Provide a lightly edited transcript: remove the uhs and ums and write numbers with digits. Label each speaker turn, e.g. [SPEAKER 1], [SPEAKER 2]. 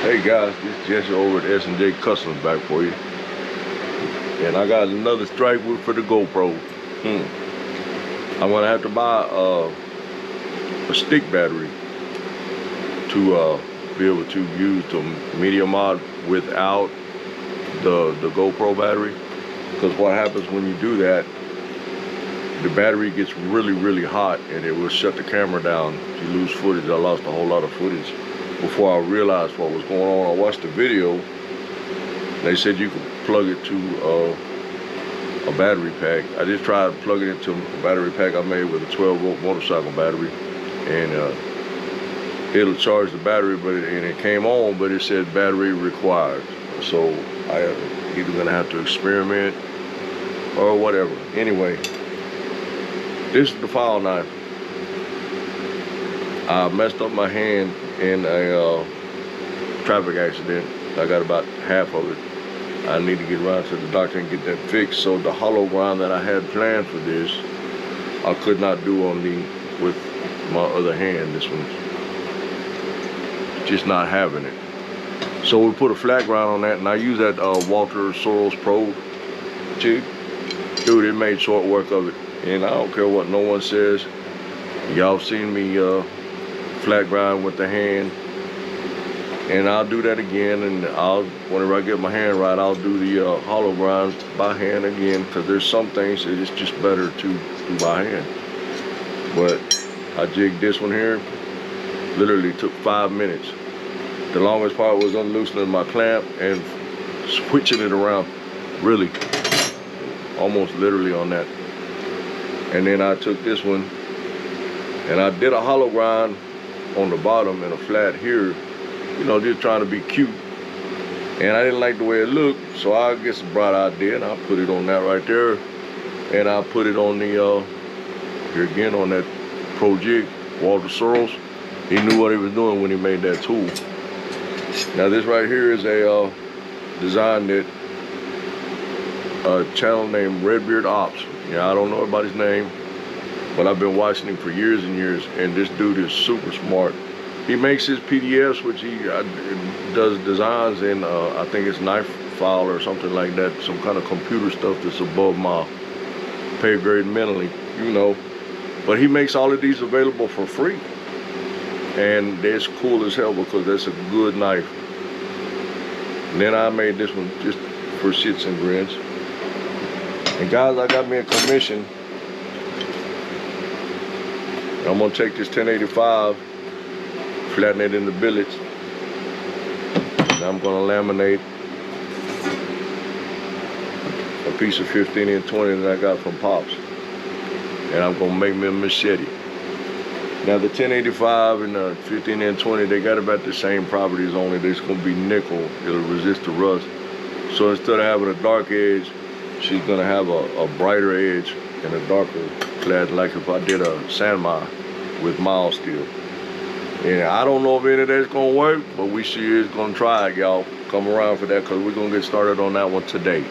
[SPEAKER 1] Hey guys, this is Jesse over at S&J Customs back for you. And I got another strike with for the GoPro. I'm gonna have to buy a stick battery to be able to use the media mod without the GoPro battery. Because what happens when you do that, the battery gets really hot and it will shut the camera down. You lose footage. I lost a whole lot of footage before I realized what was going on. I watched the video. They said you could plug it to a battery pack. I just tried plugging it to a battery pack I made with a 12-volt motorcycle battery, and it'll charge the battery, and it came on, but it said battery required. So I either gonna have to experiment or whatever. Anyway, this is the file knife. I messed up my hand in a traffic accident. I got about half of it. I need to get around to the doctor and get that fixed. So the hollow ground that I had planned for this, I could not do with my other hand. This one's just not having it. So we put a flat ground on that, and I use that Walter Soros Pro jig. Dude, it made short work of it. And I don't care what no one says. Y'all seen me flat grind with the hand, and I'll do that again. And whenever I get my hand right, I'll do the hollow grind by hand again, because there's some things that it's just better to do by hand. But I jigged this one here. Literally took 5 minutes. The longest part was unloosening my clamp and switching it around, really, almost literally on that. And then I took this one and I did a hollow grind on the bottom and a flat here, you know, just trying to be cute. And I didn't like the way it looked, so I guess a bright idea, and I put it on that right there. And I put it on the, here again, on that Pro Jig, Walter Soros. He knew what he was doing when he made that tool. Now this right here is a design that a channel named Redbeard Ops. Yeah, I don't know anybody's name, but I've been watching him for years and years, and this dude is super smart. He makes his PDFs, which he does designs in, I think it's knife file or something like that, some kind of computer stuff that's above my pay grade mentally, you know. But he makes all of these available for free. And it's cool as hell because that's a good knife. And then I made this one just for shits and grins. And guys, I got me a commission. I'm gonna take this 1085, flatten it into billets, and I'm gonna laminate a piece of 15 and 20 that I got from Pops. And I'm gonna make me a machete. Now the 1085 and the 15 and 20, they got about the same properties, only it's gonna be nickel. It'll resist the rust. So instead of having a dark edge, she's gonna have a brighter edge and a darker clad, like if I did a Sanma with mild steel. And I don't know if any of that's gonna work, but we sure is gonna try it, y'all. Come around for that, because we're gonna get started on that one today.